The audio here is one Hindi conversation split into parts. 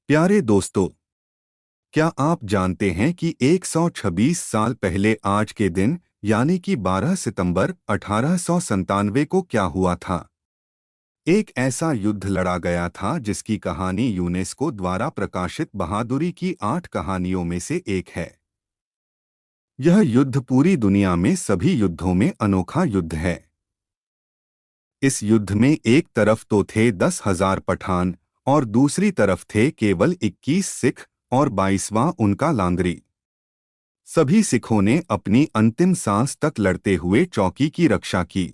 प्यारे दोस्तों, क्या आप जानते हैं कि 126 साल पहले आज के दिन यानी कि 12 सितंबर 1897 को क्या हुआ था? एक ऐसा युद्ध लड़ा गया था जिसकी कहानी यूनेस्को द्वारा प्रकाशित बहादुरी की 8 कहानियों में से एक है। यह युद्ध पूरी दुनिया में सभी युद्धों में अनोखा युद्ध है। इस युद्ध में एक तरफ तो थे 10,000 पठान और दूसरी तरफ थे केवल 21 सिख और 22वां उनका लांगरी। सभी सिखों ने अपनी अंतिम सांस तक लड़ते हुए चौकी की रक्षा की।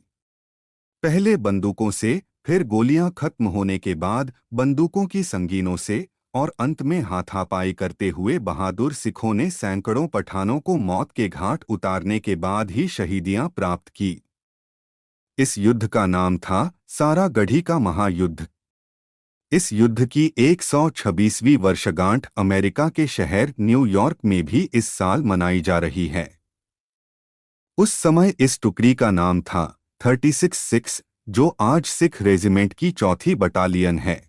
पहले बंदूकों से, फिर गोलियां खत्म होने के बाद बंदूकों की संगीनों से और अंत में हाथापाई करते हुए बहादुर सिखों ने सैकड़ों पठानों को मौत के घाट उतारने के बाद ही शहीदियां प्राप्त की। इस युद्ध का नाम था सारागढ़ी का महायुद्ध। इस युद्ध की 126वीं वर्षगांठ अमेरिका के शहर न्यूयॉर्क में भी इस साल मनाई जा रही है। उस समय इस टुकड़ी का नाम था 36 सिक्स, जो आज सिख रेजिमेंट की चौथी बटालियन है।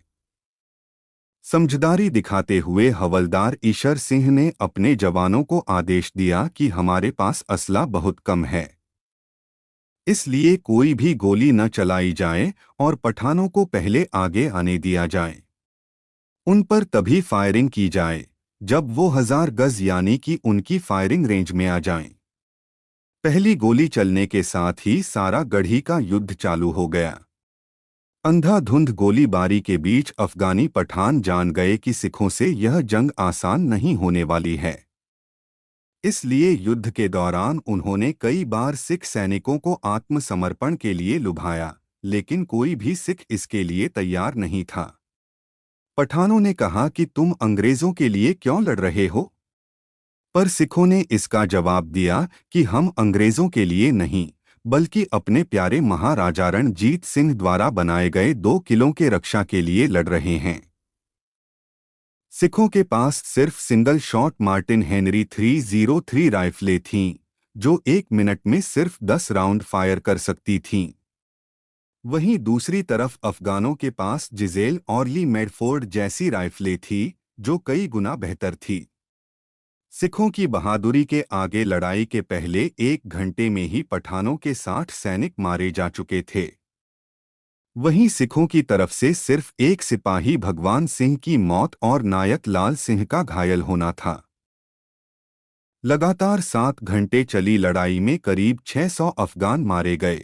समझदारी दिखाते हुए हवलदार ईशर सिंह ने अपने जवानों को आदेश दिया कि हमारे पास असला बहुत कम है, इसलिए कोई भी गोली न चलाई जाए और पठानों को पहले आगे आने दिया जाए। उन पर तभी फायरिंग की जाए जब वो 1000 गज यानी कि उनकी फायरिंग रेंज में आ जाएं। पहली गोली चलने के साथ ही सारा गढ़ी का युद्ध चालू हो गया। अंधाधुंध गोलीबारी के अफगानी अफगानी पठान जान गए कि सिखों से यह जंग आसान नहीं होने वाली है। इसलिए युद्ध के दौरान उन्होंने कई बार सिख सैनिकों को आत्मसमर्पण के लिए लुभाया, लेकिन कोई भी सिख इसके लिए तैयार नहीं था। पठानों ने कहा कि तुम अंग्रेजों के लिए क्यों लड़ रहे हो? पर सिखों ने इसका जवाब दिया कि हम अंग्रेजों के लिए नहीं, बल्कि अपने प्यारे महाराजा रणजीत सिंह द्वारा बनाए गए 2 किलों के रक्षा के लिए लड़ रहे हैं। सिखों के पास सिर्फ सिंगल शॉट मार्टिन हेनरी 303 राइफलें थीं, जो 1 मिनट में सिर्फ 10 राउंड फायर कर सकती थीं। वहीं दूसरी तरफ अफगानों के पास जिजेल और ली मेडफोर्ड जैसी राइफलें थीं, जो कई गुना बेहतर थी। सिखों की बहादुरी के आगे लड़ाई के पहले 1 घंटे में ही पठानों के 60 सैनिक मारे जा चुके थे। वहीं सिखों की तरफ से सिर्फ एक सिपाही भगवान सिंह की मौत और नायक लाल सिंह का घायल होना था। लगातार 7 घंटे चली लड़ाई में करीब 600 अफगान मारे गए।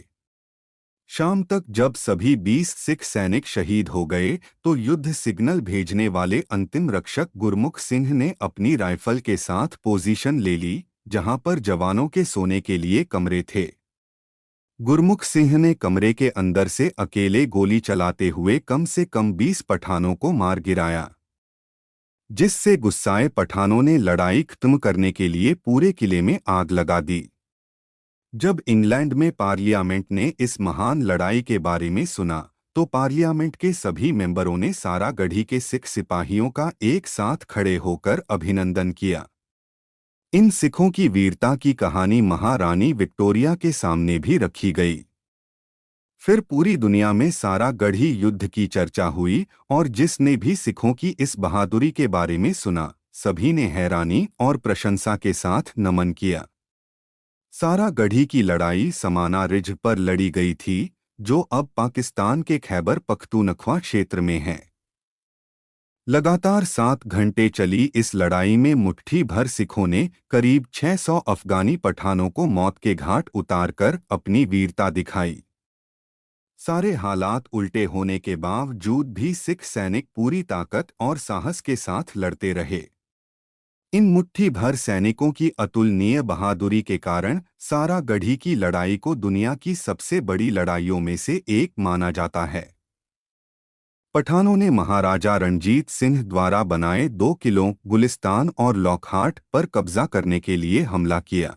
शाम तक जब सभी 20 सिख सैनिक शहीद हो गए तो युद्ध सिग्नल भेजने वाले अंतिम रक्षक गुरमुख सिंह ने अपनी राइफल के साथ पोजीशन ले ली, जहां पर जवानों के सोने के लिए कमरे थे। गुरमुख सिंह ने कमरे के अंदर से अकेले गोली चलाते हुए कम से कम 20 पठानों को मार गिराया, जिससे गुस्साए पठानों ने लड़ाई खत्म करने के लिए पूरे किले में आग लगा दी। जब इंग्लैंड में पार्लियामेंट ने इस महान लड़ाई के बारे में सुना, तो पार्लियामेंट के सभी मेंबरों ने सारागढ़ी के सिख सिपाहियों का एक साथ खड़े होकर अभिनंदन किया। इन सिखों की वीरता की कहानी महारानी विक्टोरिया के सामने भी रखी गई। फिर पूरी दुनिया में सारागढ़ी युद्ध की चर्चा हुई और जिसने भी सिखों की इस बहादुरी के बारे में सुना, सभी ने हैरानी और प्रशंसा के साथ नमन किया। सारागढ़ी की लड़ाई समाना रिज पर लड़ी गई थी, जो अब पाकिस्तान के खैबर पख्तूनख्वा क्षेत्र में है। लगातार 7 घंटे चली इस लड़ाई में मुट्ठी भर सिखों ने करीब 600 अफगानी पठानों को मौत के घाट उतारकर अपनी वीरता दिखाई। सारे हालात उल्टे होने के बावजूद भी सिख सैनिक पूरी ताकत और साहस के साथ लड़ते रहे। इन मुट्ठी भर सैनिकों की अतुलनीय बहादुरी के कारण सारागढ़ी की लड़ाई को दुनिया की सबसे बड़ी लड़ाइयों में से एक माना जाता है। पठानों ने महाराजा रणजीत सिंह द्वारा बनाए 2 किलों गुलिस्तान और लॉकहार्ट पर कब्जा करने के लिए हमला किया।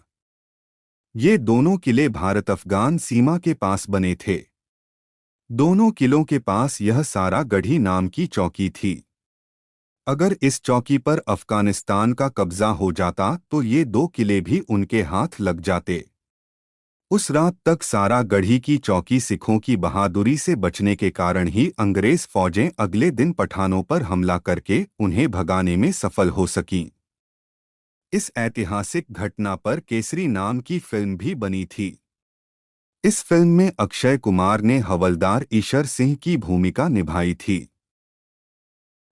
ये दोनों किले भारत अफगान सीमा के पास बने थे। दोनों किलों के पास यह सारागढ़ी नाम की चौकी थी। अगर इस चौकी पर अफगानिस्तान का कब्जा हो जाता तो ये 2 किले भी उनके हाथ लग जाते। उस रात तक सारागढ़ी की चौकी सिखों की बहादुरी से बचने के कारण ही अंग्रेज फौजें अगले दिन पठानों पर हमला करके उन्हें भगाने में सफल हो सकीं। इस ऐतिहासिक घटना पर केसरी नाम की फिल्म भी बनी थी। इस फिल्म में अक्षय कुमार ने हवलदार ईशर सिंह की भूमिका निभाई थी।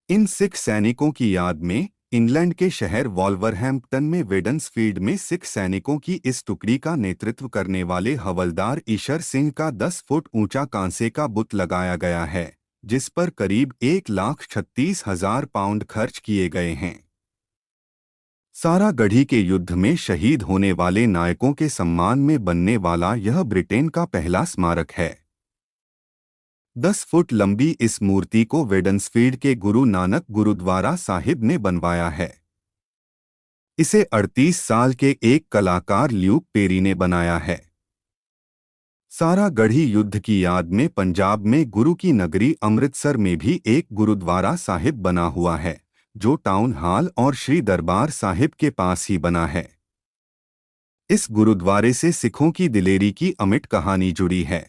इन सिख सैनिकों की याद में इंग्लैंड के शहर वॉल्वरहैम्पटन में वेडन्सफील्ड में सिख सैनिकों की इस टुकड़ी का नेतृत्व करने वाले हवलदार ईशर सिंह का 10 फुट ऊंचा कांसे का बुत लगाया गया है, जिस पर करीब 1,36,000 पाउंड खर्च किए गए हैं। सारागढ़ी के युद्ध में शहीद होने वाले नायकों के सम्मान में बनने वाला यह ब्रिटेन का पहला स्मारक है। 10 फुट लंबी इस मूर्ति को वेडन्सफील्ड के गुरु नानक गुरुद्वारा साहिब ने बनवाया है। इसे 38 साल के एक कलाकार ल्यूक पेरी ने बनाया है। सारागढ़ी युद्ध की याद में पंजाब में गुरु की नगरी अमृतसर में भी एक गुरुद्वारा साहिब बना हुआ है, जो टाउन हॉल और श्री दरबार साहिब के पास ही बना है। इस गुरुद्वारे से सिखों की दिलेरी की अमिट कहानी जुड़ी है।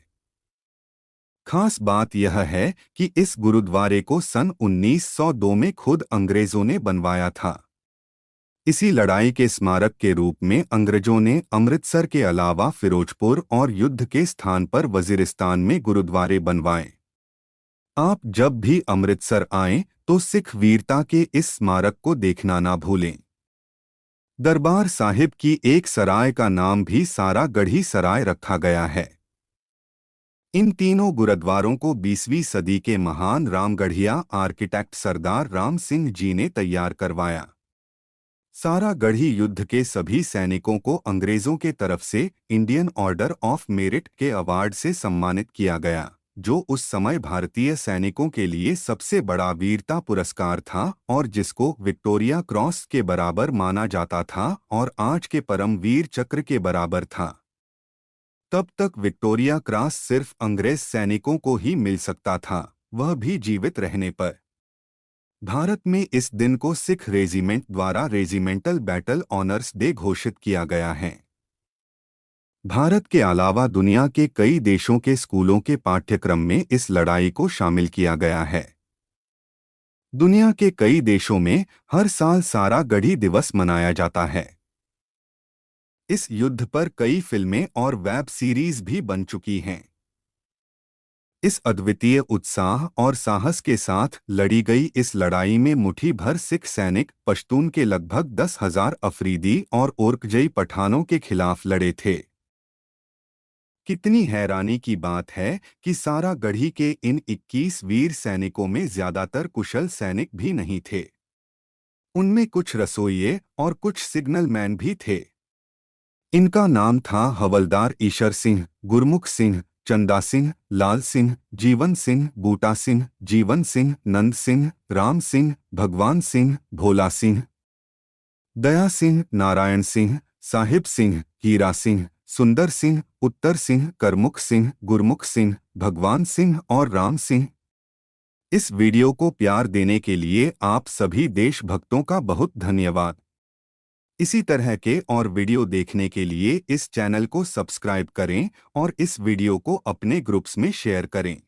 खास बात यह है कि इस गुरुद्वारे को सन 1902 में खुद अंग्रेजों ने बनवाया था। इसी लड़ाई के स्मारक के रूप में अंग्रेजों ने अमृतसर के अलावा फिरोजपुर और युद्ध के स्थान पर वजीरिस्तान में गुरुद्वारे बनवाए। आप जब भी अमृतसर आएं तो सिख वीरता के इस स्मारक को देखना ना भूलें। दरबार साहिब की एक सराय का नाम भी सारागढ़ी सराय रखा गया है। इन तीनों गुरुद्वारों को 20वीं सदी के महान रामगढ़िया आर्किटेक्ट सरदार राम सिंह जी ने तैयार करवाया। सारागढ़ी युद्ध के सभी सैनिकों को अंग्रेजों के तरफ से इंडियन ऑर्डर ऑफ मेरिट के अवार्ड से सम्मानित किया गया, जो उस समय भारतीय सैनिकों के लिए सबसे बड़ा वीरता पुरस्कार था और जिसको विक्टोरिया क्रॉस के बराबर माना जाता था और आज के परमवीर चक्र के बराबर था। तब तक विक्टोरिया क्रॉस सिर्फ अंग्रेज सैनिकों को ही मिल सकता था, वह भी जीवित रहने पर। भारत में इस दिन को सिख रेजिमेंट द्वारा रेजिमेंटल बैटल ऑनर्स डे घोषित किया गया है। भारत के अलावा दुनिया के कई देशों के स्कूलों के पाठ्यक्रम में इस लड़ाई को शामिल किया गया है। दुनिया के कई देशों में हर साल सारागढ़ी दिवस मनाया जाता है। इस युद्ध पर कई फिल्में और वेब सीरीज भी बन चुकी हैं। इस अद्वितीय उत्साह और साहस के साथ लड़ी गई इस लड़ाई में मुट्ठी भर सिख सैनिक पश्तून के लगभग 10,000 अफरीदी और ओरकजई पठानों के खिलाफ लड़े थे। कितनी हैरानी की बात है कि सारागढ़ी के इन 21 वीर सैनिकों में ज्यादातर कुशल सैनिक भी नहीं थे। उनमें कुछ रसोइये और कुछ सिग्नल मैन भी थे। इनका नाम था हवलदार ईशर सिंह, गुरमुख सिंह, चंदा सिंह, लाल सिंह, जीवन सिंह, बूटा सिंह, जीवन सिंह, नंद सिंह, राम सिंह, भगवान सिंह, भोला सिंह, दया सिंह, नारायण सिंह, साहिब सिंह, हीरा सिंह, सुंदर सिंह, उत्तर सिंह, करमुख सिंह, गुरमुख सिंह, भगवान सिंह और राम सिंह। इस वीडियो को प्यार देने के लिए आप सभी देशभक्तों का बहुत धन्यवाद। इसी तरह के और वीडियो देखने के लिए इस चैनल को सब्सक्राइब करें और इस वीडियो को अपने ग्रुप्स में शेयर करें।